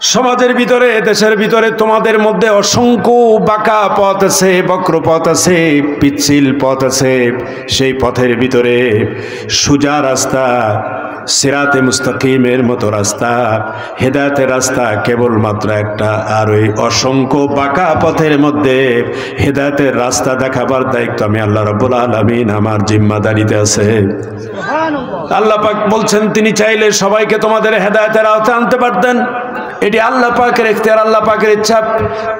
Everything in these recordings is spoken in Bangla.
সমাজের ভিতরে দেশের ভিতরে তোমাদের মধ্যে অসংখ্য বাঁকা পথ আছে, বক্র পথ আছে, পিচ্ছিল পথ আছে। সেই পথের ভিতরে সোজা রাস্তা, সিরাতে মুস্তাকিমের মতো রাস্তা, হেদায়েতের রাস্তা কেবলমাত্র একটা। আর ওই অসংখ্য বাঁকা পথের মধ্যে হেদায়েতের রাস্তা দেখাবার দায়িত্ব আমি আল্লাহ রাব্বুল আলামিন আমার জিম্মাদারিতে আছে। আল্লাহ পাক বলছেন তিনি চাইলে সবাইকে তোমাদের হেদায়েতের আওতায় আনতে পারতেন। এটি আল্লাহ পাকের ইখতিয়ার, আল্লাহ পাকের ইচ্ছা।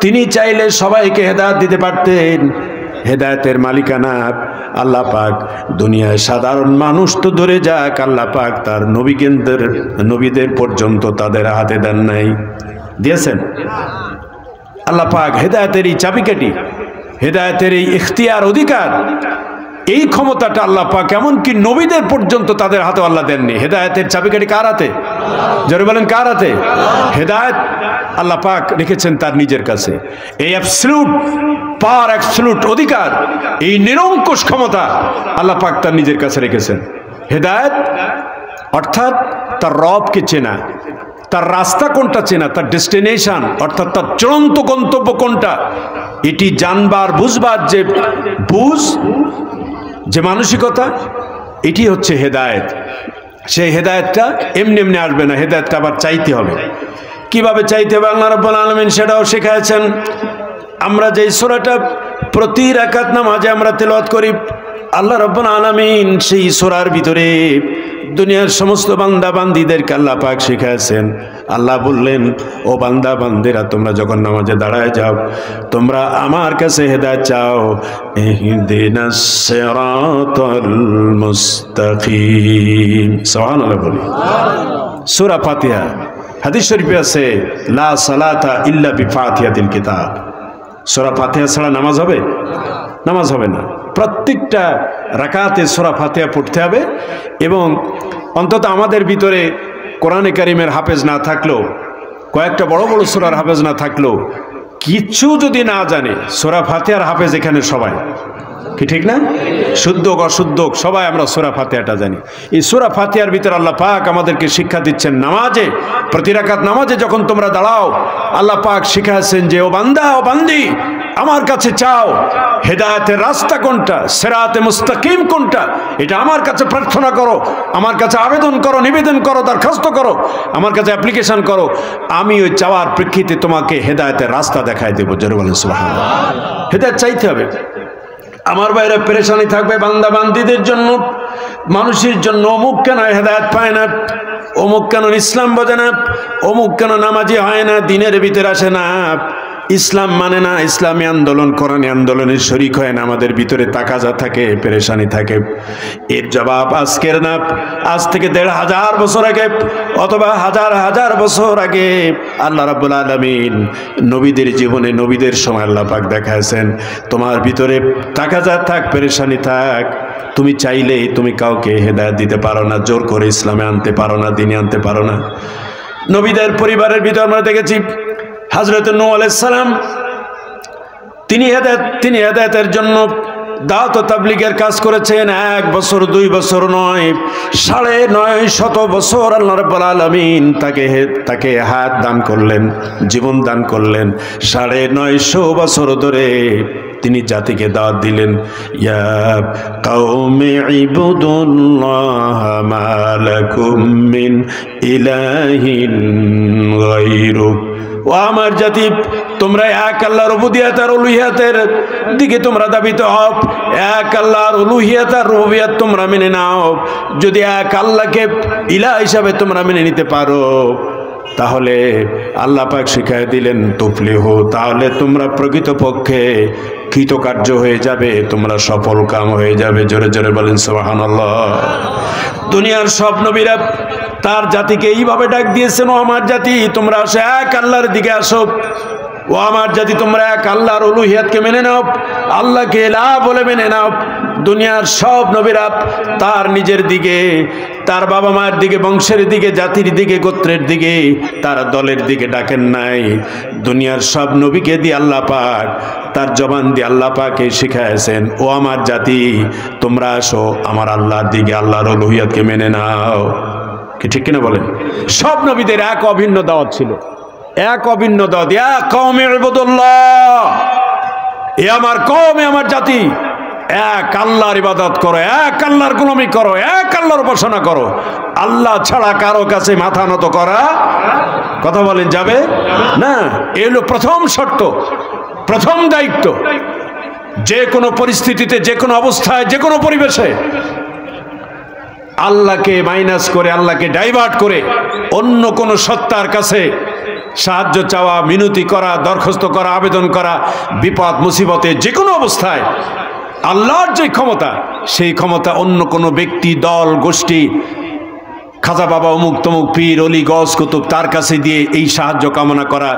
তিনি চাইলে সবাইকে হেদায়েত দিতে পারতেন। হেদায়েতের মালিকানা আল্লাহ পাক। দুনিয়ায় সাধারণ মানুষ তো ধরে যাক, আল্লাহ পাক তার নবীদের পর্যন্ত তাদের হাতে দেন নাই, দিয়েছেন। আল্লাহ পাক হেদায়েতের এই চাবিকাঠি, হেদায়েতের এই ইখতিয়ার, অধিকার, এই ক্ষমতাটা আল্লাহ পাক এমনকি নবীদের পর্যন্ত তাদের হাতে আল্লাহ দেননি। হেদায়েতের চাবিকাঠি কার হাতে? জোরে বলেন কার হাতে? হেদায়েত আল্লাহ পাক রেখেছেন তার নিজের কাছে। এই অ্যাবসলিউট পাওয়ার, অ্যাবসলিউট অধিকার, এই নিরঙ্কুশ ক্ষমতা আল্লাহ পাক তার নিজের কাছে রেখেছেন। হেদায়েত অর্থাৎ তার রবকে চেনা, তার রাস্তা কোনটা চেনা, তার ডেস্টিনেশন অর্থাৎ তার চূড়ান্ত গন্তব্য কোনটা, এটি জানবার বুঝবার যে মানসিকতা, এটি হচ্ছে হেদায়েত। সেই হেদায়েতটা এমনি এমনি আসবে না, হেদায়েতটা আবার চাইতে হবে। কিভাবে চাইতে হবে আল্লাহ রাব্বুল আলামিন সেটাও শিখাচ্ছেন। আমরা যে সূরাটা প্রতি রাকাত নামাজে আমরা তেলাওয়াত করি, আল্লাহ রাব্বুল আলামিন সেই সূরার ভিতরে দুনিয়ার সমস্ত বান্দা বান্দীদেরকে আল্লাহ পাক শিখাচ্ছেন। আল্লাহ বললেন, ও বান্দা বান্দিরা, তোমরা যখন নামাজে দাঁড়ায় যাও, তোমরা আমার কাছে হেদায়েত চাও। ইহদিনাস সিরাতাল মুস্তাকিম। সুবহানাল্লাহ বলি। সূরা ফাতিহা, হাদিস শরীফে আছে, লা সালাতা ইল্লা বিফাতিহাতিল কিতাব। সূরা ফাতিহা ছাড়া নামাজ হবে? নামাজ হবে না। প্রত্যেকটা রাকাতে সূরা ফাতিহা পড়তে হবে। এবং অন্তত আমাদের ভিতরে কোরআনে কারিমের হাফেজ না থাকলেও, কয়েকটা বড় বড় সূরার হাফেজ না থাকলেও, কিচ্ছু যদি না জানে, সূরা ফাতিহার হাফেজ এখানে সবাই, কি ঠিক না? শুদ্ধ অশুদ্ধ সবাই আমরা সূরা ফাতিহাটা জানি। এই সূরা ফাতিহার ভিতরে আল্লাহ পাক আমাদেরকে শিক্ষা দিচ্ছেন, নামাজে, প্রতি রাকাত নামাজে যখন তোমরা দাঁড়াও, আল্লাহ পাক শিখাচ্ছেন যে ও বান্দা, ও বান্দি, আমার কাছে চাও হেদায়েতের রাস্তা কোনটা, সিরাতে মুস্তাকিম কোনটা, এটা আমার কাছে প্রার্থনা করো, আমার কাছে আবেদন করো, নিবেদন করো, দরখাস্ত করো, আমার কাছে অ্যাপ্লিকেশন করো। আমি ওই চাওয়ার প্রেক্ষিতে তোমাকে হেদায়েতের রাস্তা দেখাই দেবো। জোরে বলেন সুবহানাল্লাহ। হেদায়েত চাইতে হবে। আমার বাইরে পেরেশানি থাকবে বান্দা বান্দীদের জন্য, মানুষের জন্য। অমুক কেন হেদায়েত পায় না, অমুক কেন ইসলাম বোঝে না, অমুক কেন নামাজি হয় না, দিনের ভিতরে আসে না, ইসলাম মানে না, ইসলামী আন্দোলন, কোরআনী আন্দোলনের শরীক হয় না, আমাদের ভিতরে তাকাজা থাকে, পেরেশানি থাকে। এর জবাব আজকের না, আজ থেকে ১৫০০ বছর আগে অথবা হাজার হাজার বছর আগে আল্লাহ রাব্বুল আলামিন নবীদের জীবনে, নবীদের সময় আল্লাহ পাক দেখাইছেন, তোমার ভিতরে তাকাজা থাক, পেরেশানি থাক, তুমি চাইলেই তুমি কাউকে হেদায়েত দিতে পারো না, জোর করে ইসলামে আনতে পারো না, দিনে আনতে পারো না। নবীদের পরিবারের ভিতরে আমরা দেখেছি হযরত নূহ আলাইহিস সালাম, তিনি হেদায়েতের জন্য দাওয়াত ও তাবলীগের কাজ করেছেন। 1 বছর 2 বছর নয়, 950 বছর আল্লাহ রাব্বুল আলামিন তাকে হায়াত দান করলেন, জীবন দান করলেন। 950 বছর ধরে তিনি জাতিকে দাওয়াত দিলেন, ইয়া কাওমি ইবুদুল্লাহ মা লাকুম মিন ইলাহিন গায়রু। ও আমার জাতি, তোমরা এক আল্লাহর উবুদিয়ত আর উলুহিয়াতের দিকে তোমরা দাবিত হও। এক আল্লাহর উলুহিয়ত আর রুবুবিয়ত তোমরা মেনে নাও। যদি এক আল্লাহকে ইলাহ হিসাবে তোমরা মেনে নিতে পারো, তাহলে আল্লাহ পাক শিখায় দিলেন তুফলিহু, তাহলে তোমরা প্রকৃতপক্ষে কৃতকার্য হয়ে যাবে, তোমরা সফল কাম হয়ে যাবে। জোরে জোরে বলেন সুবহানাল্লাহ। দুনিয়ার সব নবীরা তার জাতিকে এইভাবে ডাক দিয়েছেন, ও আমার জাতি, তোমরা আসো, এক আল্লাহর দিকে আসো। ও আমার জাতি, তোমরা এক আল্লাহর উলুহিয়াতকে মেনে নাও, আল্লাহকে ইলাহ বলে মেনে নাও। দুনিয়ার সব নবীরা তার নিজের দিকে, তার বাবা মায়ের দিকে, বংশের দিকে, জাতির দিকে, গোত্রের দিকে, তার দলের দিকে ডাকেন নাই। দুনিয়ার সব নবীকে দিয়ে আল্লাহ পাক তার জবান দিয়ে আল্লাহ পাকে শিখাইছেন, ও আমার জাতি, তোমরা আসো আমার আল্লাহর দিকে, আল্লাহর উলুহিয়াতকে মেনে নাও। কি ঠিক কিনা বলেন? সব নবীদের এক অভিন্ন দাওয়াত ছিল। এক অভিন্ন দাওয়াত, ইয়া কওমি ইবাদুল্লাহ, এ আমার কওম, এ আমার জাতি, এক আল্লাহর ইবাদত করো, এক আল্লাহর গোলামি করো, এক আল্লাহর উপাসনা করো। আল্লাহ ছাড়া কারো কাছে মাথা নত করা, কথা বলেন, যাবে না। এ হলো প্রথম শর্ত, প্রথম দায়িত্ব। যে কোনো পরিস্থিতিতে, যে কোনো অবস্থায়, যে কোনো পরিবেশে আল্লাহকে মাইনাস করে, আল্লাহকে ডাইভার্ট করে অন্য কোনো সত্তার কাছে সাহায্য চাওয়া, মিনতি করা, দরখাস্ত করা, আবেদন করা, বিপদ মুসিবতে যে কোনো অবস্থায় আল্লাহর যে ক্ষমতা, সেই ক্ষমতা অন্য কোনো ব্যক্তি, দল, গোষ্ঠী, খাজা বাবা, অমুক তমুক পীর, অলি, গস, কুতুব, তার কাছে দিয়ে এই সাহায্য কামনা করা,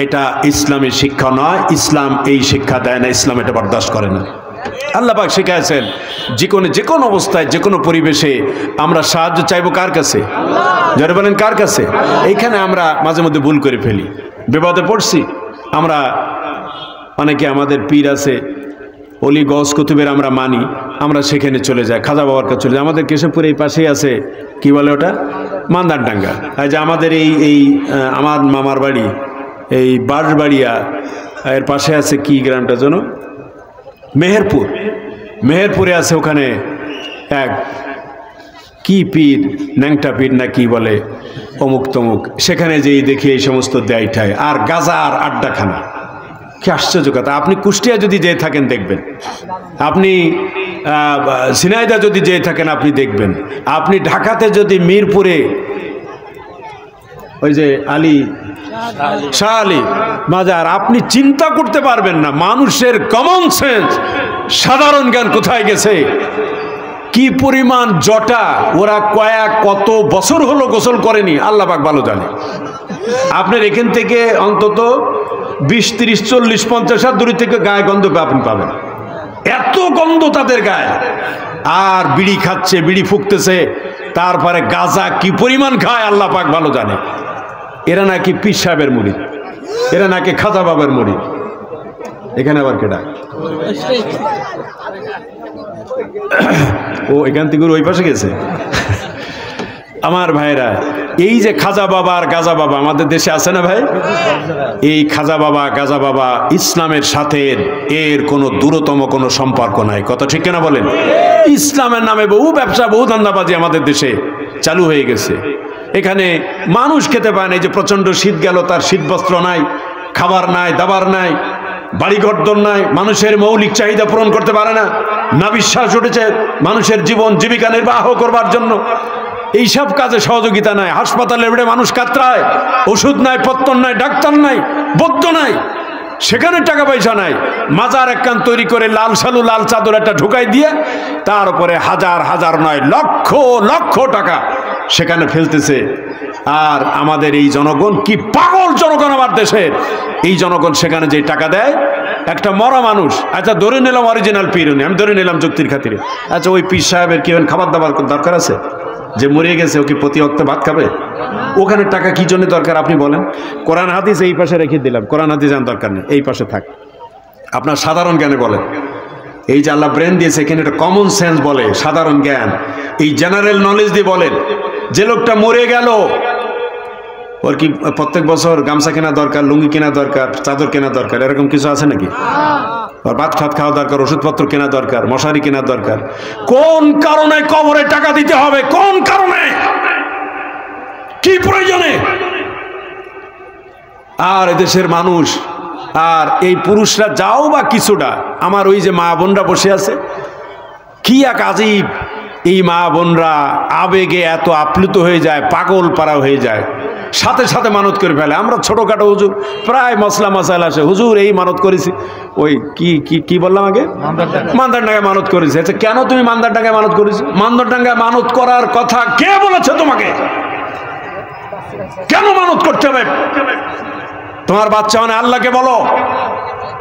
এটা ইসলামের শিক্ষা নয়। ইসলাম এই শিক্ষা দেয় না, ইসলাম এটা বরদাস্ত করে না। আল্লাহ পাক শিখাইছেন যে কোনো অবস্থায়, যে কোনো পরিবেশে আমরা সাহায্য চাইবো কার কাছে? যারা বলেন কার কাছে? এইখানে আমরা মাঝে মধ্যে ভুল করে ফেলি, বিপদে পড়ছি আমরা, অনেকে আমাদের পীর আছে, অলি, গস, কুতুবের আমরা মানি, আমরা সেখানে চলে যাই, খাজা বাবার কাছে চলে যাই। আমাদের কেশবপুর এই পাশেই আছে, কি বলে ওটা, মান্দারডাঙ্গা। এই যে আমাদের এই আমার মামার বাড়ি এই বাঁশবাড়িয়া, এর পাশে আছে কি গ্রামটা যেন, মেহেরপুর, মেহেরপুরে আছে ওখানে এক কি পীর, ন্যাংটা পীর না কি বলে, অমুক তমুক, সেখানে যেই দেখি এই সমস্ত দেয়টায় আর গাজার আড্ডাখানা। কি আশ্চর্য কথা! আপনি কুষ্টিয়া যদি যেয়ে থাকেন দেখবেন, আপনি ঝিনাইদহ যদি যেয়ে থাকেন আপনি দেখবেন, আপনি ঢাকাতে যদি মিরপুরে ওই যে শাহ আলী মাজার, আপনি চিন্তা করতে পারবেন না মানুষের কমন সেন্স, সাধারণ জ্ঞান কোথায় গেছে, কি পরিমাণ জটা, ওরা কত বছর হলো গোসল করেনি, আল্লাহ পাক ভালো জানে। আপনার এখান থেকে অন্তত 20, 30, 40, 50 হাত দূরে থেকে গায়ে গন্ধ আপনি পাবেন, এত গন্ধ তাদের গায়ে। আর বিড়ি খাচ্ছে, বিড়ি ফুঁকতেছে, তারপরে গাঁজা কি পরিমাণ খায় আল্লাহ পাক ভালো জানে। এরা নাকি পীর সাহেবের মুরিদ, এরা নাকি খাজা বাবার মুরিদ। এখানে আবার কেডা? ও এখান থেকে ওই পাশে গেছে। আমার ভাইরা, এই যে খাজা বাবা আর গাজা বাবা আমাদের দেশে আছে না ভাই, এই খাজা বাবা, গাজা বাবা ইসলামের সাথে এর কোনো দূরতম কোনো সম্পর্ক নাই। কথা ঠিক কিনা বলেন? ইসলামের নামে বহু ব্যবসা, বহু ধান্দাবাজি আমাদের দেশে চালু হয়ে গেছে। এখানে মানুষ খেতে পায় না, এই যে প্রচন্ড শীত গেল, তার শীত বস্ত্র নাই, খাবার নাই, দাবার নাই, বাড়িঘর নাই, মানুষের মৌলিক চাহিদা পূরণ করতে পারে না, না বিশ্বাস উঠেছে মানুষের জীবন জীবিকা নির্বাহ করবার জন্য। এইসব কাজে সহযোগিতা নাই, হাসপাতালে বেড়ে মানুষ কাতরায়, ওষুধ নাই, পত্তর নাই, ডাক্তার নাই, বৈদ্য নাই, সেখানে টাকা পয়সা নাই। মাজার একখান তৈরি করে লাল সালু, লাল চাদর একটা ঢুকাই দিয়ে তার উপরে হাজার হাজার নয় লক্ষ লক্ষ টাকা সেখানে ফেলতেছে। আর আমাদের এই জনগণ কি পাগল জনগণ আমার দেশের, এই জনগণ সেখানে যে টাকা দেয়, একটা মরা মানুষ, আচ্ছা ধরে নিলাম অরিজিনাল পীর উনি, আমি ধরে নিলাম যুক্তির খাতিরে, আচ্ছা ওই পীর সাহেবের কি খাবার দাবার দরকার আছে? যে মরে গেছে ও কি প্রতি অক্ত ভাত খাবে? ওখানে টাকা কি জন্য দরকার আপনি বলেন? কোরআন হাদিস এই পাশে রেখে দিলাম, কোরআন হাদিস জানার দরকার নেই, এই পাশে থাক। আপনার সাধারণ জ্ঞানে বলেন, এই যে আল্লাহ ব্রেন দিয়েছে এখানে একটা কমন সেন্স বলে, সাধারণ জ্ঞান, এই জেনারেল নলেজ দিয়ে বলেন, যে লোকটা মরে গেল ওর কি প্রত্যেক বছর গামছা কেনা দরকার, লুঙ্গি কেনা দরকার, চাদর কেনা দরকার, এরকম কিছু আছে নাকি? আর ভাত খাত খাওয়া দরকার, ওষুধপত্র কেনা দরকার, মশারি কেনা দরকার। কোন কারণে কবরে টাকা দিতে হবে? কোন কারণে? কি প্রয়োজনে? আর এদেশের মানুষ আর এই পুরুষরা যাও বা কিছুটা, আমার ওই যে মা বোনরা বসে আছে, কি এক আজীব, এই মা বোনরা আবেগে এত আপ্লুত হয়ে যায়, পাগল পাড়া হয়ে যায়, সাথে সাথে মানত করে ফেলে। আমরা ছোটখাটো হুজুর প্রায় মশলা মশাইল আসে, হুজুর এই মানত করেছি, ওই কি কি কি বললাম আগে, মান্দারডাঙ্গায় মানত করেছি। আচ্ছা কেন তুমি মান্দারডাঙ্গায় মানত করেছি? মান্দারডাঙ্গায় মানত করার কথা কে বলেছে তোমাকে? কেন মানত করতে হবে? তোমার বাচ্চা মানে আল্লাহকে বলো,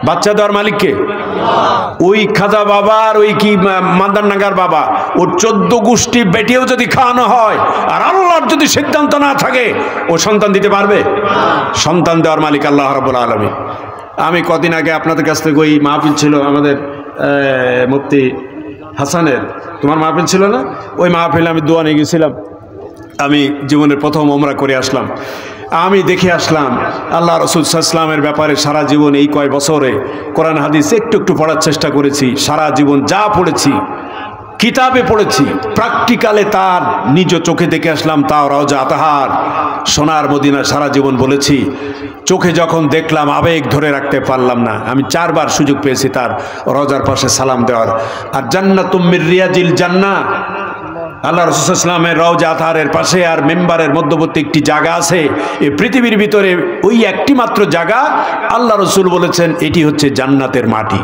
বাচ্চা দেওয়ার মালিককে। ওই খাজা বাবার ওই কি মান্দারডাঙ্গার বাবা, ওর 14 গোষ্ঠী বেটিয়েও যদি খাওয়ানো হয় আর আল্লাহর যদি সিদ্ধান্ত না থাকে, ও সন্তান দিতে পারবে? সন্তান দেওয়ার মালিক আল্লাহ রাব্বুল আলামিন। আমি কদিন আগে আপনাদের কাছ থেকে ওই মাহফিল ছিল আমাদের মুফতি হাসানের, তোমার মাহফিল ছিল না? ওই মাহফিলে আমি দোয়া নিয়ে গেছিলাম। আমি জীবনের প্রথম ওমরা করে আসলাম। আমি দেখে আসলাম আল্লাহ রাসূল সাল্লাল্লাহু আলাইহি ওয়াসাল্লামের ব্যাপারে সারা জীবন এই কয় বছরে কোরআন হাদিস একটু একটু পড়ার চেষ্টা করেছি। সারা জীবন যা পড়েছি, কিতাবে পড়েছি, প্র্যাকটিক্যালে তার নিজ চোখে দেখে আসলাম। তাও রওজা আতাহার, সোনার মদিনা সারা জীবন বলেছি। চোখে যখন দেখলাম আবেগ ধরে রাখতে পারলাম না। আমি 4 বার সুযোগ পেয়েছি তার রওজার পাশে সালাম দেওয়ার। আর জান্নাতুম মির রিয়াজিল জান্নাহ, আল্লাহ রাসূল সাল্লাল্লাহু আলাইহি ওয়াসাল্লামের রওজা আতাহারের পাশে আর মেম্বারের মধ্যবর্তী একটি জায়গা আছে। এই পৃথিবীর ভিতরে ওই একটি মাত্র জায়গা, আল্লাহ রাসূল বলেছেন এটি হচ্ছে জান্নাতের মাটি।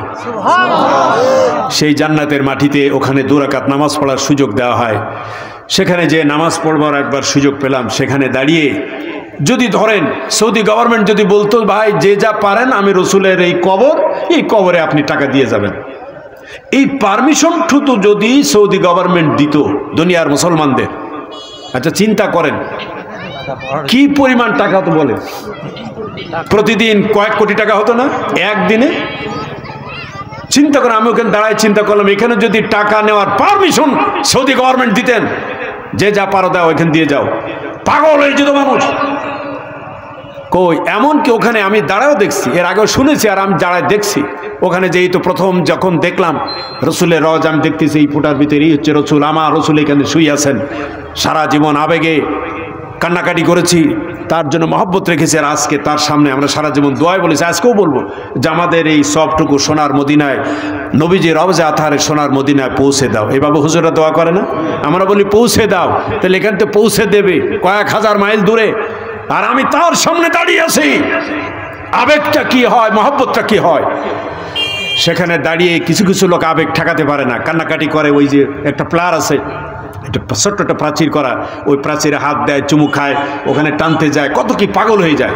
সেই জান্নাতের মাটিতে ওখানে 2 রাকাত নামাজ পড়ার সুযোগ দেওয়া হয়। সেখানে যে নামাজ পড়বার একবার সুযোগ পেলাম। সেখানে দাঁড়িয়ে যদি ধরেন সৌদি গভর্নমেন্ট যদি বলতো ভাই যে যা পারেন আমি রসুলের এই কবরে আপনি টাকা দিয়ে যাবেন, এই পারমিশনটুকু যদি সৌদি গভর্নমেন্ট দিত দুনিয়ার মুসলমানদের, আচ্ছা চিন্তা করেন কি পরিমাণ টাকা তো বলে, প্রতিদিন কয়েক কোটি টাকা হতো না একদিনে? চিন্তা করেন, আমি ওখানে দাঁড়ায় চিন্তা করলাম এখানে যদি টাকা নেওয়ার পারমিশন সৌদি গভর্নমেন্ট দিতেন, যে যা পারো দাও ওইখানে দিয়ে যাও, পাগল হয়ে যেত মানুষ। কই এমনকি ওখানে আমি দাঁড়াও দেখছি, এর আগেও শুনেছি আর আমি দাঁড়ায় দেখছি। ওখানে যেই তো প্রথম যখন দেখলাম রসুলের রওজ, আমি দেখতেছি এই ফুটার ভিতরেই হচ্ছে রসুল। আমার রসুল এখানে শুয়ে আছেন। সারা জীবন আবেগে কান্নাকাটি করেছি, তার জন্য মহব্বত রেখেছি। আর আজকে তার সামনে আমরা সারা জীবন দোয়াই বলেছি, আজকেও বলবো যে আমাদের এই সবটুকু সোনার মদিনায়, নবীজি রওজা আতাহারের সোনার মদিনায় পৌঁছে দাও। এভাবে হুজুররা দোয়া করে না? আমরা বলি পৌঁছে দাও, তাহলে এখান থেকে পৌঁছে দেবে কয়েক হাজার মাইল দূরে, আর আমি তার সামনে দাঁড়িয়ে আছি। আবেগটা কি হয়, মহব্বতটা কি হয়! সেখানে দাঁড়িয়ে কিছু কিছু লোক আবেগ ঠেকাতে পারে না, কান্নাকাটি করে। ওই যে একটা প্লার আছে, একটা ছোট্ট একটা প্রাচীর করা, ওই প্রাচীরে হাত দেয়, চুমু খায়, ওখানে টানতে যায়, কত কি পাগল হয়ে যায়।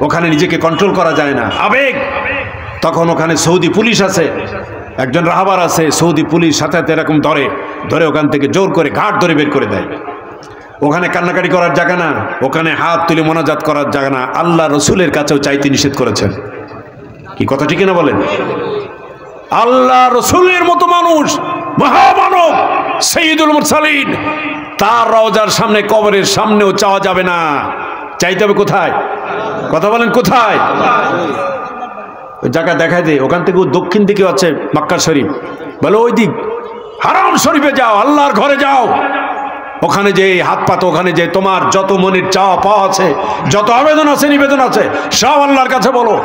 ওখানে নিজেকে কন্ট্রোল করা যায় না, আবেগ। তখন ওখানে সৌদি পুলিশ আছে, একজন রাহাবার আছে, সৌদি পুলিশ সাথে সাথে এরকম ধরে ওখান থেকে জোর করে ঘাট ধরে বের করে দেয়। ওখানে কান্নাকাটি করার জায়গা না, ওখানে হাত তুলে মোনাজাত করার জায়গা না। আল্লাহ রসুলের কাছেও চাইতে নিষেধ করেছেন। কি কথা ঠিক না বলেন? আল্লাহ রসুলের মতো মানুষ, মহামানব, সাইয়্যিদুল মুরসালিন, তার রওজার সামনে, কবরের সামনেও চাওয়া যাবে না। চাইতে হবে কোথায়? কথা বলেন কোথায়? ওই জায়গা দেখায় দে, ওখান থেকে দক্ষিণ দিকে আছে মক্কা শরীফ, বলো ওই দিক হারাম শরীফে যাও, আল্লাহর ঘরে যাও। ওখানে যে হাত পাতো, ওখানে যে তোমার যত মনের চাওয়া পাওয়া আছে, যত আবেদন আছে, নিবেদন আছে, সব আল্লাহর কাছে বলো।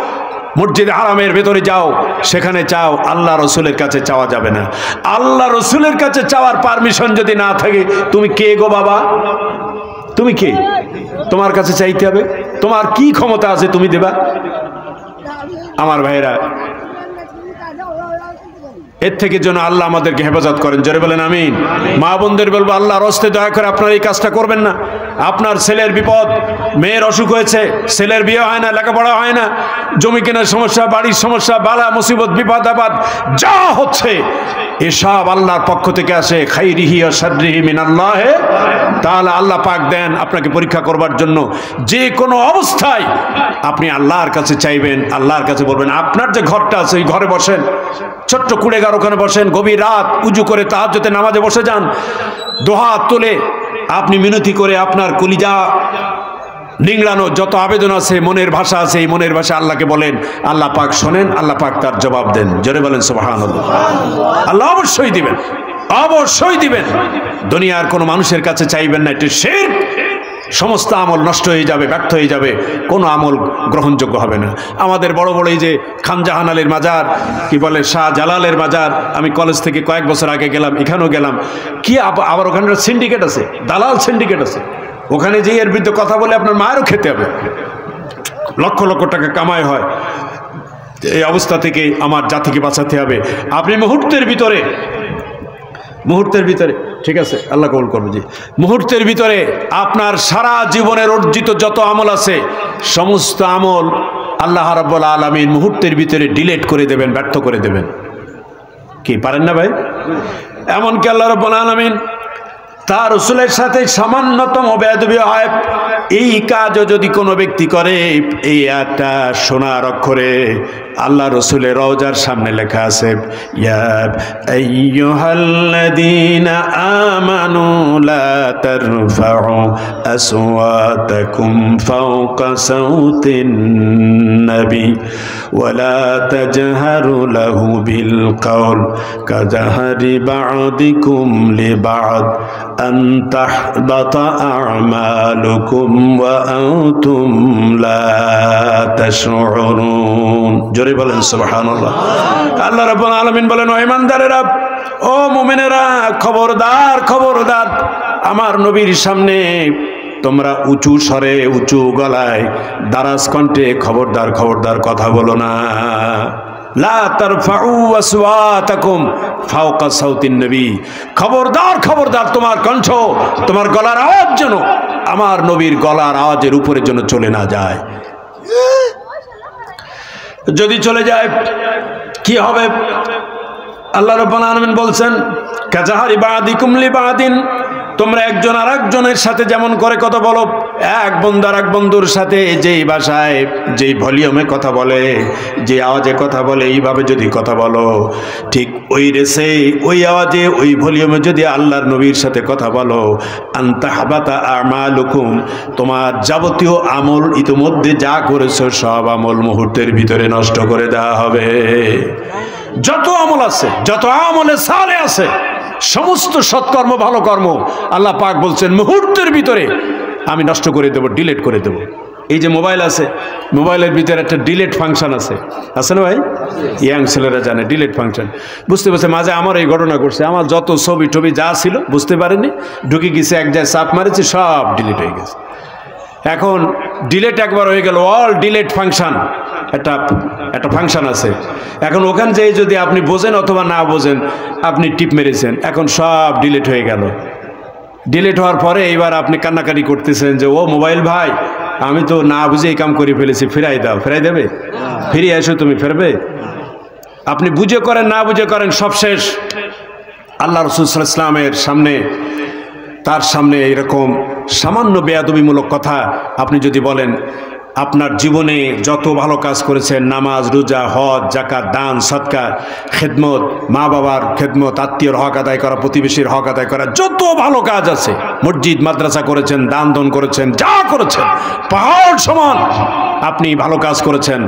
মসজিদে হারামের ভেতরে যাও, সেখানে চাও, আল্লাহ রসুলের কাছে চাওয়া যাবে না। আল্লাহ রসুলের কাছে চাওয়ার পারমিশন যদি না থাকে, তুমি কে গো বাবা? তুমি কে? তোমার কাছে চাইতে হবে? তোমার কি ক্ষমতা আছে তুমি দেবা? আমার ভাইরা, এর থেকে যেন আল্লাহ আমাদেরকে হেফাজত করেন। জোরে বলেন আমিন। মা বোনদের বলবো, আল্লাহর হস্তে দয়া করে আপনারা এই কাজটা করবেন না। আপনার ছেলের বিপদ, মেয়ের অসুখ হয়েছে, ছেলের বিয়ে হয় না, লেখাপড়া হয় না, জমি কেনার সমস্যা, বাড়ির সমস্যা, বালা মুসিবত, বিপদ আপদ যা হচ্ছে, এসব আল্লাহর পক্ষ থেকে আসে। খাইরিহি ওয়া শাররিহি মিনাল্লাহ তাআলা। আল্লাহ পাক দেন আপনাকে পরীক্ষা করবার জন্য। যে কোনো অবস্থায় আপনি আল্লাহর কাছে চাইবেন, আল্লাহর কাছে বলবেন। আপনার যে ঘরটা আছে, ওই ঘরে বসেন, ছোট্ট কুড়েঘর, ওখানে বসেন, গভীর রাত উজু করে তাহাজ্জুদের নামাজে বসে যান, দোহাত তুলে আপনি মিনতি করে আপনার কলিজা নিংড়ানো যত আবেদন আছে, মনের ভাষা আছে, এই মনের ভাষা আল্লাহকে বলেন। আল্লাহ পাক শোনেন, আল্লাহ পাক তার জবাব দেন। জোরে বলেন সুবহানাল্লাহ। আল্লাহ অবশ্যই দিবেন, অবশ্যই দিবেন। দুনিয়ার কোনো মানুষের কাছে চাইবেন না, এটা শিরক। সমস্ত আমল নষ্ট হয়ে যাবে, ব্যর্থ হয়ে যাবে, কোনো আমল গ্রহণযোগ্য হবে না। আমাদের বড় বড় এই যে খান জাহান আলীর মাজার, কি বলে শাহ জালালের মাজার, আমি কলেজ থেকে কয়েক বছর আগে গেলাম, এখানেও গেলাম। কি আবার ওখানে সিন্ডিকেট আছে, দালাল সিন্ডিকেট আছে। ওখানে যে এর বিরুদ্ধে কথা বলে আপনার মায়েরও খেতে হবে, লক্ষ লক্ষ টাকা কামাই হয়। এই অবস্থা থেকে আমার জাতিকে বাঁচাতে হবে। আপনি মুহূর্তের ভিতরে ঠিক আছে, আল্লাহ কবুল করবে। জি, মুহূর্তের ভিতরে আপনার সারা জীবনের অর্জিত যত আমল আছে, সমস্ত আমল আল্লাহ রাব্বুল আলামিন মুহূর্তের ভিতরে ডিলিট করে দেবেন, ব্যর্থ করে দেবেন। কি পারেন না ভাই? এমনকি আল্লাহ রাব্বুল আলামিন তার রাসূলের সাথে সামান্যতম বেয়াদবি হয়, এই কাজও যদি কোনো ব্যক্তি করে, এই আয়াতটা সোনার অক্ষরে আল্লাহ রসুলের রওজার সামনে লেখা আছে, ইয়া আইয়ুহাল্লাযীনা আমানু লা তারফাউ আসওয়াতাকুম ফাওকা সাওতিন নবী ওয়া লা তাজহারু লাহু বিল কাওল কাজাহরি বা'দিকুম লিবা'দ আন তাহবাতা আমালুকুম ওয়া আনতুম লা তাশউরুন। জোরে বলেন সুবহানাল্লাহ। আল্লাহ রাব্বুল আলামিন বলেন, ও ঈমানদারেরা, ও মুমিনেরা, খবরদার খবরদার, আমার নবীর সামনে তোমরা উঁচু স্বরে উঁচু গলায় দারাজ কণ্ঠে খবরদার খবরদার কথা বলো না। লা তারফাউ আসওয়াতাকুম ফাওকা সাওতিন নবী, খবরদার খবরদার, তোমার কণ্ঠ, তোমার গলার আওয়াজ যেন আমার নবীর গলার আওয়াজের উপরে যেন চলে না যায়। যদি চলে যায় কি হবে? আল্লাহ রাব্বুল আলামিন বলছেন, কাজাহারি বা'দিকুম লিবা'দিন, তোমরা একজন আর একজনের সাথে যেমন করে কথা বলো, এক বন্ধু আর এক বন্ধুর সাথে যেই ভাষায় যেই ভলিউমে কথা বলে, যে আওয়াজে কথা বলে, এইভাবে যদি কথা বলো, ঠিক ওই রেসে ওই আওয়াজে ওই ভলিউমে যদি আল্লাহর নবীর সাথে কথা বলো, আনতাহবাতা আমালুকুম, তোমার যাবতীয় আমল ইতিমধ্যে যা করেছো সব আমল মুহূর্তের ভিতরে নষ্ট করে দেওয়া হবে। যত আমল আছে, যত আমলে সালে আছে, সমস্ত সৎকর্ম ভালো কর্ম আল্লাহ পাক বলছেন মুহূর্তের ভিতরে আমি নষ্ট করে দেব, ডিলিট করে দেব। এই যে মোবাইল আছে, মোবাইলের ভিতরে একটা ডিলিট ফাংশন আছে, আছে না ভাই? ইয়াং ছেলেরা জানে ডিলিট ফাংশন। বুঝতে পারছে, মাঝে আমার এই ঘটনা করছে, আমার যত ছবি টবি যা ছিল বুঝতে পারেনি, ঢুকে গেছে, এক জায়গায় চাপ মারেছে, সব ডিলিট হয়ে গেছে। এখন ডিলিট একবার হয়ে গেল, অল ডিলিট ফাংশন একটা ফাংশন আছে। এখন ওখান যেয়ে যদি আপনি বোঝেন অথবা না বোঝেন, আপনি টিপ মেরেছেন, এখন সব ডিলিট হয়ে গেল। ডিলিট হওয়ার পরে এইবার আপনি কান্নাকাটি করতেছেন যে, ও মোবাইল ভাই, আমি তো না বুঝে এই কাম করে ফেলেছি, ফিরাই দাও। ফিরাই দেবে? ফিরিয়ে এসো, তুমি ফেরবে? আপনি বুঝে করেন না বুঝে করেন, সব শেষ। আল্লাহ রাসূল সাল্লাল্লাহু আলাইহি ওয়াসাল্লামের সামনে, তার সামনে এরকম সামান্য বেয়াদবিমূলক কথা আপনি যদি বলেন, আপনার জীবনে যত ভালো কাজ করেছেন, নামাজ, রোজা, হজ, যাকাত, দান, সদকা, খেদমত, মা বাবার খেদমত, আত্মীয়র হক আদায় করা, প্রতিবেশীর হক আদায় করা, যত ভালো কাজ আছে, মসজিদ মাদ্রাসা করেছেন, দান দন করেছেন, যা করেছেন পাহাড় সমান আপনি ভালো কাজ করেছেন।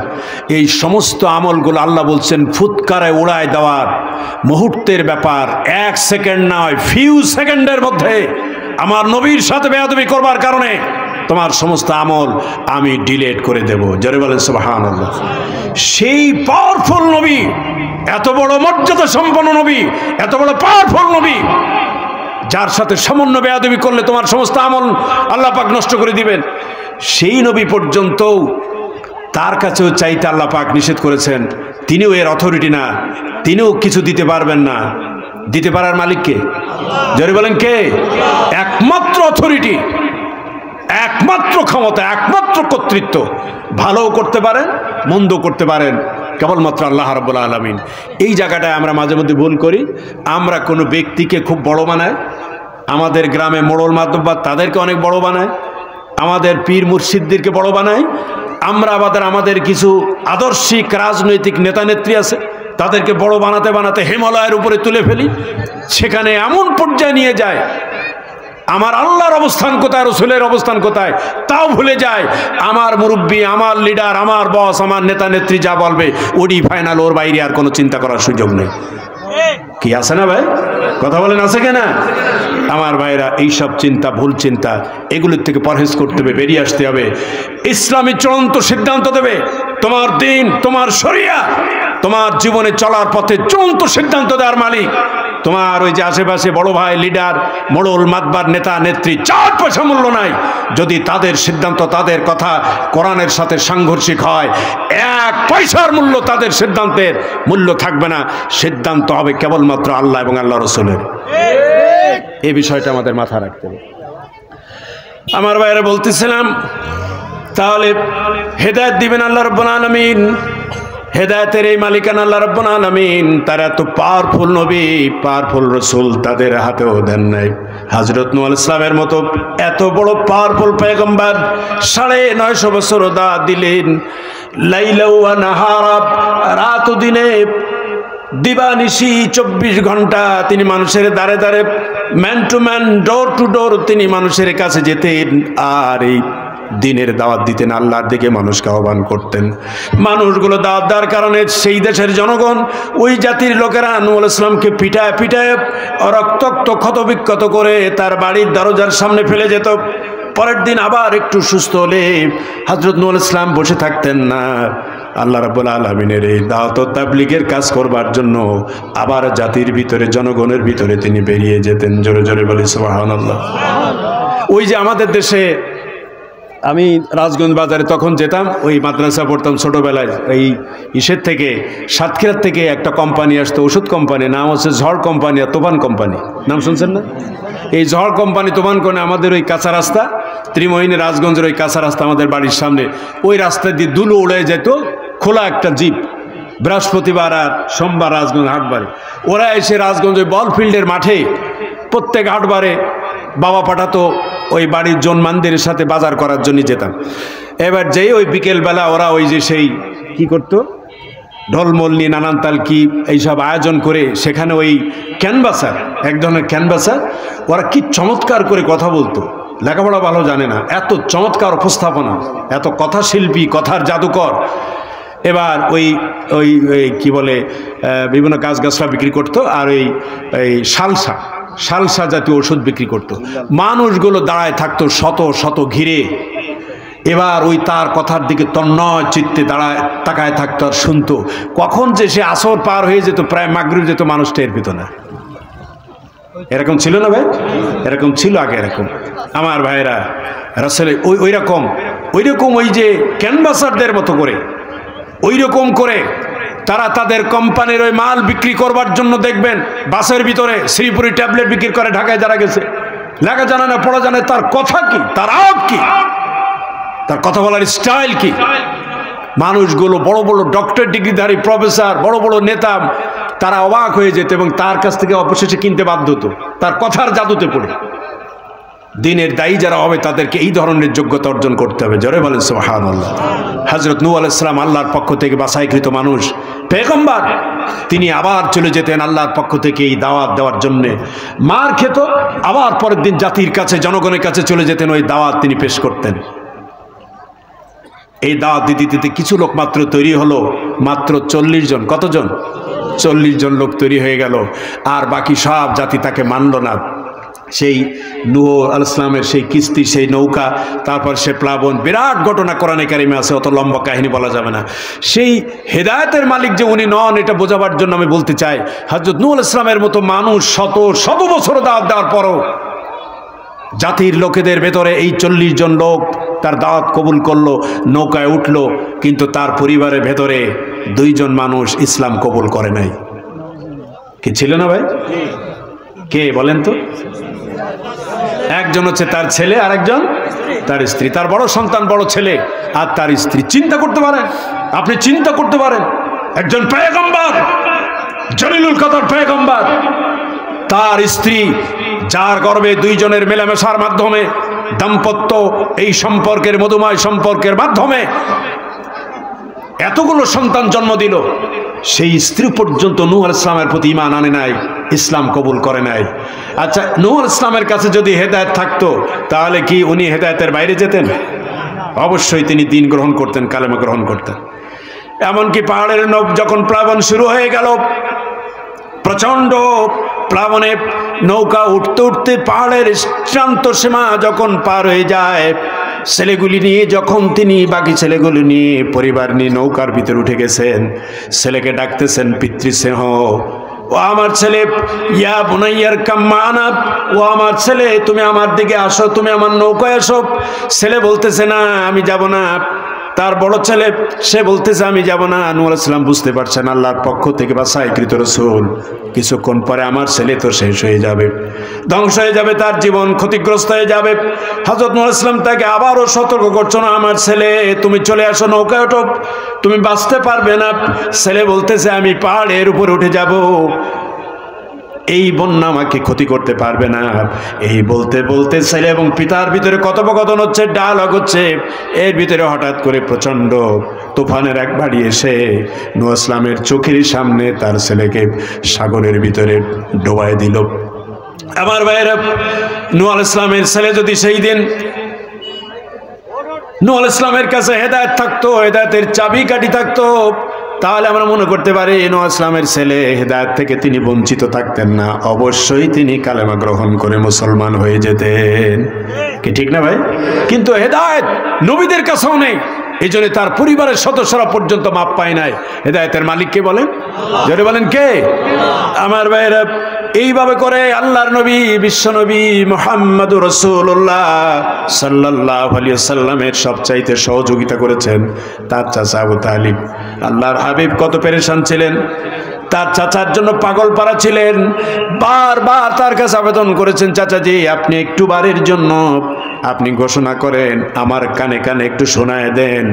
এই সমস্ত আমলগুলো আল্লাহ বলছেন ফুৎকারে উড়ায় দেওয়ার মুহূর্তের ব্যাপার, এক সেকেন্ড নয়, ফিউ সেকেন্ডের মধ্যে আমার নবীর সাথে বেয়াদবি করবার কারণে তোমার সমস্ত আমল আমি ডিলিট করে দেব। জোরে বলেন সুবহানাল্লাহ। সেই পাওয়ারফুল নবী, এত বড় মর্যাদা সম্পন্ন নবী, এত বড় পাওয়ারফুল নবী, যার সাথে সামান্য বেয়াদবি করলে তোমার সমস্ত আমল আল্লাহ পাক নষ্ট করে দিবেন, সেই নবী পর্যন্ত তার কাছেও চাইতে আল্লাহ পাক নিষেধ করেছেন। তিনিও এর অথরিটি না, তিনিও কিছু দিতে পারবেন না। দিতে পারার মালিক কে? জোরে বলেন কে? একমাত্র অথরিটি, একমাত্র ক্ষমতা, একমাত্র কর্তৃত্ব। ভালোও করতে পারেন, মন্দ করতে পারেন কেবলমাত্র আল্লাহ রাব্বুল আলামিন। এই জায়গাটায় আমরা মাঝে মধ্যে ভুল করি। আমরা কোনো ব্যক্তিকে খুব বড় বানাই, আমাদের গ্রামে মোড়ল মাতব্বর তাদেরকে অনেক বড় বানায়, আমাদের পীর মুর্শিদদেরকে বড় বানাই। আমরা আমাদের কিছু আদর্শিক রাজনৈতিক নেতা নেত্রী আছে, তাদেরকে বড় বানাতে বানাতে হিমালয়ের উপরে তুলে ফেলি। সেখানে এমন পর্যায়ে নিয়ে যায়, আমার আল্লাহর অবস্থান কোথায়, রসুলের অবস্থান কোথায় তাও ভুলে যায়। আমার মুরব্বী, আমার লিডার, আমার বস, আমার নেতা নেত্রী যা বলবে ওডি ফাইনাল, ওর বাইরে আর কোনো চিন্তা করার সুযোগ নেই। কি আছে না ভাই? কথা বলেন, আছে কিনা? আমার ভাইরা, এইসব চিন্তা, ভুল চিন্তা, এগুলোর থেকে পরহেজ করতে হবে, বেরিয়ে আসতে হবে। ইসলামী চূড়ান্ত সিদ্ধান্ত দেবে, তোমার দিন, তোমার শরিয়া, তোমার জীবনে চলার পথে চূড়ান্ত সিদ্ধান্ত দেওয়ার মালিক তোমার ওই যে আশেপাশে বড় ভাই, লিডার, মোড়ল, মাতবার, নেতা নেত্রী, 4 পয়সা মূল্য নাই। যদি তাদের সিদ্ধান্ত, তাদের কথা কোরআনের সাথে সাংঘর্ষিক হয়, 1 পয়সার মূল্য তাদের সিদ্ধান্তের মূল্য থাকবে না। সিদ্ধান্ত হবে কেবলমাত্র আল্লাহ এবং আল্লাহ রসুলের। এই বিষয়টা আমাদের মাথায় রাখতে হবে। আমার ভাইরা বলতেছিলাম, তাহলে হেদায়েত দিবেন আল্লাহ রাব্বুল আলামিন। হেদায়েতের এই মালিকানা আল্লাহ রাব্বুল আলামিন তারা তো পাওয়ারফুল নবী, পাওয়ারফুল রাসূল তাদের হাতেও দেন নাই। হযরত নূহ আলাইহিস সালামের মতো এত বড় পাওয়ারফুল পয়গম্বর 950 বছর দাওয়াত দিলেন, লাইলা ওয়া নাহারা, রাত ও দিনে দিবানিশি 24 ঘন্টা তিনি মানুষের দ্বারে দ্বারে, man to man, door to door তিনি মানুষের কাছে যেতেন আর এই দিনের দাওয়াত দিতেন, আল্লাহর দিকে মানুষকে আহ্বান করতেন। মানুষগুলো দাওয়াত দেওয়ার কারণে সেই দেশের জনগণ, ওই জাতির লোকেরা নূহ আলাইহিস সালামকে পিটায় পিটায় রক্তাক্ত ক্ষতবিক্ষত করে তার বাড়ির দরজার সামনে ফেলে যেত। পরের দিন আবার একটু সুস্থ হলে হযরত নূহ আলাইহিস সালাম বসে থাকতেন না, আল্লাহ রাব্বুল আলামিনের এই দাওয়াত ও তাবলীগের কাজ করবার জন্য আবার জাতির ভিতরে, জনগণের ভিতরে তিনি বেরিয়ে যেতেন। জোরে জোরে বলি সুবহানাল্লাহ। ওই যে আমাদের দেশে, আমি রাজগঞ্জ বাজারে তখন যেতাম, ওই মাদ্রাসা পড়তাম ছোটোবেলায়, এই ইসের থেকে সাতক্ষীরার থেকে একটা কোম্পানি আসতো, ওষুধ কোম্পানি, নাম হচ্ছে ঝড় কোম্পানি আর তোফান কোম্পানি, নাম শুনছেন না? এই ঝড় কোম্পানি তোফান কোম্পানি আমাদের ওই কাঁচা রাস্তা, ত্রিমোহিনী রাজগঞ্জের ওই কাঁচা রাস্তা আমাদের বাড়ির সামনে, ওই রাস্তা দিয়ে ধুলো উড়ে যেত, খোলা একটা জিপ, বৃহস্পতিবার আর সোমবার রাজগঞ্জ হাটবারে। ওরা এসে রাজগঞ্জ ওই বল ফিল্ডের মাঠে প্রত্যেক হাটবারে বাবা পাঠাতো ওই বাড়ির জনমানদের সাথে বাজার করার জন্য যেতাম। এবার যেই ওই বিকেলবেলা ওরা ওই যে সেই কি করতো, ঢোলমল্লি, নানান তাল কি এইসব আয়োজন করে, সেখানে ওই ক্যানভাসার, এক ধরনের ক্যানভাসার, ওরা কি চমৎকার করে কথা বলতো, লেখাপড়া ভালো জানে না, এত চমৎকার উপস্থাপনা, এত কথা শিল্পী, কথার জাদুকর। এবার ওই ওই কি বলে বিভিন্ন গাছগাছরা বিক্রি করতো, আর এই শালসা জাতীয় ওষুধ বিক্রি করতো। মানুষগুলো দাঁড়ায় থাকতো শত শত ঘিরে। এবার ওই তার কথার দিকে তন্ময় চিত্তে দাঁড়ায় তাকায় থাকতো আর শুনতো। কখন যে সে আসর পার হয়ে যেত, প্রায় মাগরিব যেত, মানুষ টের পেত না। এরকম ছিল না ভাই? এরকম ছিল আগে। এরকম আমার ভাইরা রাসূলের ওই রকম ওই যে ক্যানভাসারদের মতো করে, ওই রকম করে তারা তাদের কোম্পানির ওই মাল বিক্রি করবার জন্য দেখবেন বাসের ভিতরে শ্রীপুরি ট্যাবলেট বিক্রি করে ঢাকায় যারা গেছে, লেখা জানে না, পড়া জানে, তার কথা কি, তার আওয়াজ কি, তার কথা বলার স্টাইল কি। মানুষগুলো বড় বড় ডক্টর ডিগ্রিধারী প্রফেসর, বড় বড় নেতা, তারা অবাক হয়ে যেত এবং তার কাছ থেকে অবশেষে কিনতে বাধ্য হতো, তার কথার জাদুতে পড়ে। দিনের দায়ী যারা হবে তাদেরকে এই ধরনের যোগ্যতা অর্জন করতে হবে। জোরে বলেন সুবহানাল্লাহ। হযরত নূহ আলাইহিস সালাম আল্লাহর পক্ষ থেকে বাছাইকৃত মানুষ, পয়গম্বর, তিনি আবার চলে যেতেন আল্লাহর পক্ষ থেকে এই দাওয়াত দেওয়ার জন্য। মার খেত, আবার পরের দিন জাতির কাছে, জনগণের কাছে চলে যেতেন, ওই দাওয়াত তিনি পেশ করতেন। এই দাওয়াত দিতে দিতে কিছু লোক মাত্র তৈরি হলো, মাত্র 40 জন। কতজন? 40 জন লোক তৈরি হয়ে গেল, আর বাকি সব জাতি তাকে মানল না। সেই নূহ আলাইহিস সালামের সেই কিস্তি, সেই নৌকা, তারপর সে প্লাবন, বিরাট ঘটনা কোরআনে কারিমে আছে, অত লম্বা কাহিনী বলা যাবে না। সেই হেদায়েতের মালিক যে উনি নন, এটা বোঝাবার জন্য আমি বলতে চাই, হযরত নূহ আলাইহিস সালামের মতো মানুষ শত শত বছর দাওয়াত দেওয়ার পরও জাতির লোকেদের ভেতরে এই 40 জন লোক তার দাওয়াত কবুল করলো, নৌকায় উঠলো, কিন্তু তার পরিবারের ভেতরে 2 জন মানুষ ইসলাম কবুল করে নাই। কি ছিল না ভাই? কে বলেন তো? একজন হচ্ছে তার ছেলে, আর একজন তার স্ত্রী। তার বড় সন্তান, বড় ছেলে আর তার স্ত্রী। চিন্তা করতে পারেন, আপনি চিন্তা করতে পারেন, একজন পয়গম্বর, জলিলুল কদর পয়গম্বর, তার স্ত্রী, যার গর্ভে 2 জনের মেলামেশার মাধ্যমে, দাম্পত্য এই সম্পর্কের, মধুময় সম্পর্কের মাধ্যমে এতগুলো সন্তান জন্ম দিল, সেই স্ত্রী পর্যন্ত নূহ আলাইহিস সালামের প্রতি ঈমান আনে নাই, ইসলাম কবুল করে নাই। আচ্ছা, নূহ আলাইহিস সালামের কাছে যদি হেদায়েত থাকতো, তাহলে কি উনি হেদায়েতের বাইরে যেতেন? অবশ্যই তিনি দ্বীন গ্রহণ করতেন, কালেমা গ্রহণ করতেন। এমনকি পাহাড়ের যখন প্লাবন শুরু হয়ে গেল, প্রচন্ড প্লাবনে নৌকা উঠতে উঠতে পাহাড়ের শ্রান্ত সীমা যখন পার হয়ে যায়, ছেলেগুলি নিয়ে যখন তিনি, বাকি ছেলেগুলি নিয়ে, পরিবার নিয়ে নৌকার ভিতরে উঠে গেছেন, ছেলেকে ডাকতেছেন পিতৃস্নেহ, ও আমার ছেলে, ইয়া বুনাইয়ার কাম্মানা, ও আমার ছেলে, তুমি আমার দিকে আসো, তুমি আমার নৌকায় আসো। ছেলে বলতেছে না, আমি যাব না। তার বড় ছেলে সে বলতেছে আমি যাব না। নূহ আলাইহিস সালাম বুঝতে পারছেন আল্লাহর পক্ষ থেকে বাছাইকৃত রাসূল, কিছুক্ষণ পরে আমার ছেলে তো শেষ হয়ে যাবে, ধ্বংস হয়ে যাবে, তার জীবন ক্ষতিগ্রস্ত হয়ে যাবে। হযরত নূহ আলাইহিস সালাম তাকে আবারও সতর্ক করছেন, আমার ছেলে তুমি চলে আসো, নৌকায় ওঠো, তুমি বাঁচতে পারবে না। ছেলে বলতেছে আমি পাহাড়ের উপরে উঠে যাব, এই বন্যা আমাকে ক্ষতি করতে পারবে না। এই বলতে বলতে ছেলে এবং পিতার ভিতরে কথোপকথন হচ্ছে, ডায়ালগ হচ্ছে। এর ভিতরে হঠাৎ করে প্রচন্ড তুফানের এক বাড়ি এসে নূহ আলাইহিস সালামের চোখের সামনে তার ছেলেকে সাগরের ভিতরে ডোবায় দিল। আমার ভাইয়েরা, নূহ আলাইহিস সালামের ছেলে যদি সেই দিন নূহ আলাইহিস সালামের কাছে হেদায়েত থাকতো, হেদায়েতের চাবিকাঠি থাকতো, তাহলে আমরা মনে করতে পারি নূহ আলাইহিস সালামের ছেলে হেদায়েত থেকে তিনি বঞ্চিত থাকতেন না, অবশ্যই তিনি কালেমা গ্রহণ করে মুসলমান হয়ে যেতেন। কি ঠিক না ভাই? কিন্তু হেদায়েত নবীদের কাছেও নেই, এই জন্য তার পরিবারের সদস্যরা পর্যন্ত মাপ পায় নাই। হেদায়েতের মালিক কে বলেন? জোরে বলেন কে? আমার ভাইয়েরা, এইভাবে করে আল্লাহর নবী বিশ্বনবী মুহাম্মদুর রাসূলুল্লাহ সাল্লাল্লাহু আলাইহি ওয়াসাল্লামের সবচাইতে সহযোগিতা করেছেন তার চাচা আবু তালিব। আল্লাহর হাবিব কত পেরেশান ছিলেন, তার চাচার জন্য পাগল পারা ছিলেন, বারবার তার কাছে আবেদন করেছেন, চাচাজি আপনি একটু বারের জন্য আপনি ঘোষণা করেন, আমার কানে কানে একটু শোনায় দেন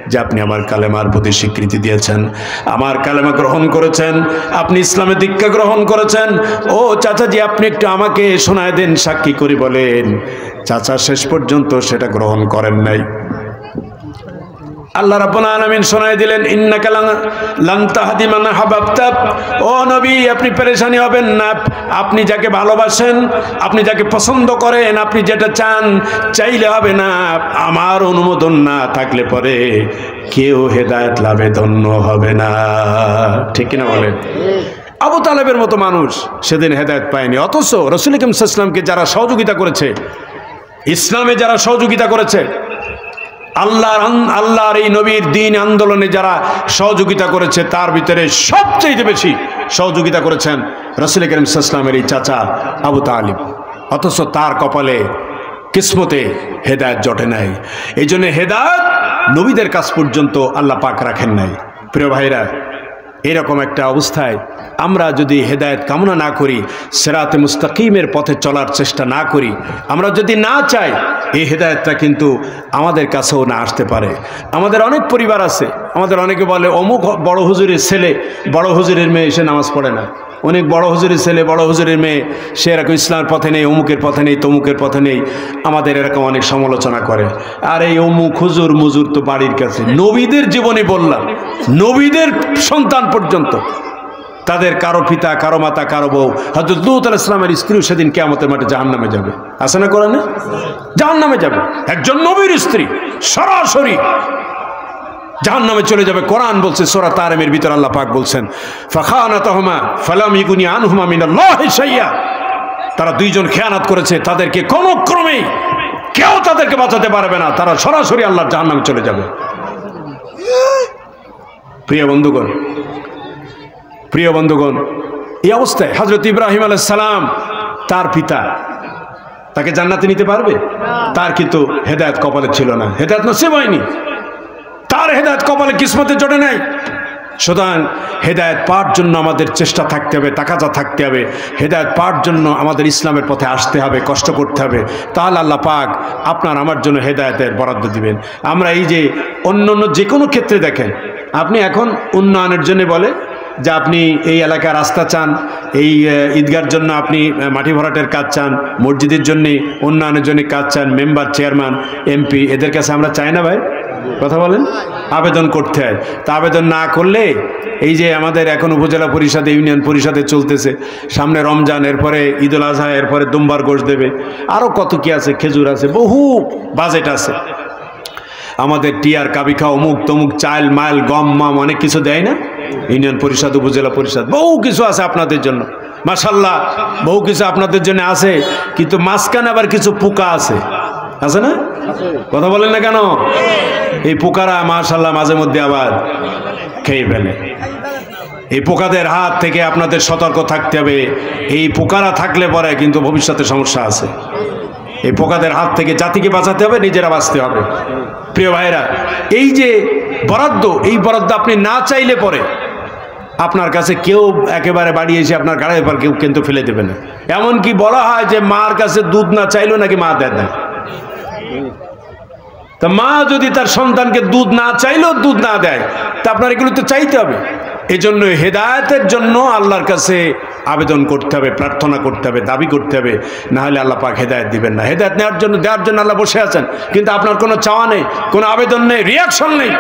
যে আপনি আমার কালেমার প্রতি স্বীকৃতি দিয়েছেন, আমার কালেমা গ্রহণ করেছেন, আপনি ইসলামে দীক্ষা গ্রহণ করেছেন। ও চাচাজি আপনি একটু আমাকে শোনায় দেন, সাক্ষী করি বলেন। চাচা শেষ পর্যন্ত সেটা গ্রহণ করেন নাই। আল্লাহ রাব্বুল আলামিন শোনায় দিলেন, ইন্নাকা লান তাহদি মান আহবাবতা, ও নবী আপনি পেরেশানি হবেন না, আপনি যাকে ভালোবাসেন, আপনি যাকে পছন্দ করেন, আপনি যেটা চান চাইলে হবে না, আমার অনুমোদন না থাকলে পরে কেউ হেদায়েত লাভে ধন্য হবে না। ঠিক কিনা বলেন? আবু তালেবের মতো মানুষ সেদিন হেদায়েত পায়নি, অথচ রাসূল কারীম সাল্লাল্লাহু আলাইহি ওয়াসাল্লামকে যারা সহযোগিতা করেছে, ইসলামে যারা সহযোগিতা করেছে, আল্লাহর এই নবীর দ্বীন আন্দোলনে যারা সহযোগিতা করেছে, তার ভিতরে সবচেয়ে বেশি সহযোগিতা করেছেন রাসূল কারীম সাল্লাল্লাহু আলাইহি ওয়াসাল্লামের এই চাচা আবু তালিব। অথচ তার কপালে কিসমতে হেদায়েত জটে নাই। এই জন্য হেদায়েত নবীদের কাছ পর্যন্ত আল্লাহ পাক রাখেন নাই। প্রিয় ভাইরা, এরকম একটা অবস্থায় আমরা যদি হেদায়েত কামনা না করি, সিরাতে মুস্তাকিমের পথে চলার চেষ্টা না করি, আমরা যদি না চাই, এই হেদায়েতটা কিন্তু আমাদের কাছেও না আসতে পারে। আমাদের অনেক পরিবার আছে, আমাদের অনেকে বলে অমুক বড় হুজুরের ছেলে, বড় হুজুরের মেয়ে এসে নামাজ পড়ে না, অনেক বড় হুজুরের ছেলে, বড় হুজুরের মেয়ে সে এরকম ইসলামের পথে নেই, অমুকের পথে নেই, তমুকের পথে নেই, আমাদের এরকম অনেক সমালোচনা করে। আর এই অমুক হুজুর মুজুর তো বাড়ির কাছে। নবীদের জীবনে বললাম, নবীদের সন্তান পর্যন্ত, তাদের কারো পিতা, কারো মাতা, কারো বউ, হযরত লূত আলাইহিস সালামের স্ত্রী সেদিন কিয়ামতের মাঠে জাহান্নামে যাবে। আছে না কোরআনে? জাহান্নামে যাবে। একজন নবীর স্ত্রী সরাসরি জাহান্নামে চলে যাবে। কোরআন বলছে সূরা তারিমের ভিতর আল্লাহ পাক বলছেন, ফাখানাতাহুমা ফালাম ইয়াকুনি আনহুমা মিনাল্লাহি শাইয়া, তারা দুইজন খেয়ানত করেছে, তাদেরকে কোনো ক্রমেই কেউ তাদেরকে বাঁচাতে পারবে না, তারা সরাসরি আল্লাহর জাহান্নামে চলে যাবে। প্রিয় বন্ধুগণ, প্রিয় বন্ধুগণ, এই অবস্থায় হযরত ইব্রাহিম আলাইহিস সালাম, তার পিতা, তাকে জান্নাতে নিতে পারবে? তার কিন্তু হেদায়েত কপালে ছিল না, হেদায়েত নসিব হয়নি, তার হেদায়েত কপালে কিসমতে জোটে নাই। সুতরাং হেদায়েত পাওয়ার জন্য আমাদের চেষ্টা থাকতে হবে, তাকাজা থাকতে হবে। হেদায়েত পাওয়ার জন্য আমাদের ইসলামের পথে আসতে হবে, কষ্ট করতে হবে। তাহলে আল্লাহ পাক আপনার আমার জন্য হেদায়েতের বরাদ্দ দিবেন। আমরা এই যে অন্য যে কোনো ক্ষেত্রে দেখেন, আপনি এখন উন্নয়নের জন্য বলে যে আপনি এই এলাকার রাস্তা চান, এই ঈদগার জন্য আপনি মাটি ভরাটের কাজ চান, মসজিদের জন্য উন্নয়নের জন্য কাজ চান, মেম্বার, চেয়ারম্যান, এমপি, এদের কাছে আমরা চাই না ভাই? কথা বলেন, আবেদন করতে হয়। তা আবেদন না করলে এই যে আমাদের এখন উপজেলা পরিষদে, ইউনিয়ন পরিষদে চলতেছে, সামনে রমজান, এরপরে ঈদুল আজহা, এরপরে দুম্বার গোশত দেবে, আরও কত কি আছে, খেজুর আছে, বহু বাজেট আছে। আমাদের টিয়ার কাবিখা, অমুক তমুক, চাল মাল, গম মাম অনেক কিছু দেয় না ইউনিয়ন পরিষদ, উপজেলা পরিষদ, বহু কিছু আছে আপনাদের জন্য, মাশাআল্লাহ বহু কিছু আপনাদের জন্য আছে। কিন্তু মাঝখানে আবার কিছু পোকা আছে, আছে না? কথা বলেন না কেন? এই পোকারা মাশাআল্লাহ মাঝে মধ্যে আবার খেয়ে ফেলে। এই পোকাদের হাত থেকে আপনাদের সতর্ক থাকতে হবে। এই পোকারা থাকলে পরে কিন্তু ভবিষ্যতে সমস্যা আছে। এই পোকাদের হাত থেকে জাতিকে বাঁচাতে হবে, নিজেরা বাঁচতে হবে। প্রিয় ভাইরা, এই যে বরাদ্দ, এই বরাদ্দ আপনি না চাইলে পরে আপনার কাছে কেউ একেবারে বাড়ি এসে আপনার গাড়ির উপর কেউ কিন্তু ফেলে দেবে না। এমনকি বলা হয় যে মার কাছে দুধ না চাইলেও নাকি মা দেয় না। তা মা যদি তার সন্তানকে দুধ না চাইলেও দুধ না দেয়, তা আপনার এগুলো তো চাইতে হবে। এজন্য হেদায়েতের জন্য আল্লাহর কাছে আবেদন করতে হবে, প্রার্থনা করতে হবে, দাবি করতে হবে, না হলে আল্লাহ পাক হেদায়েত দিবেন না। হেদায়েত দেওয়ার জন্য আল্লাহ বসে আছেন, কিন্তু আপনার কোনো চাওয়া নেই, কোনো আবেদন নেই, রিয়াকশন নেই,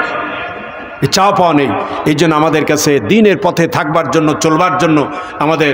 চাওয়া পাওয়া নেই। এই জন্য আমাদের কাছে দ্বীনের পথে থাকবার জন্য, চলবার জন্য আমাদের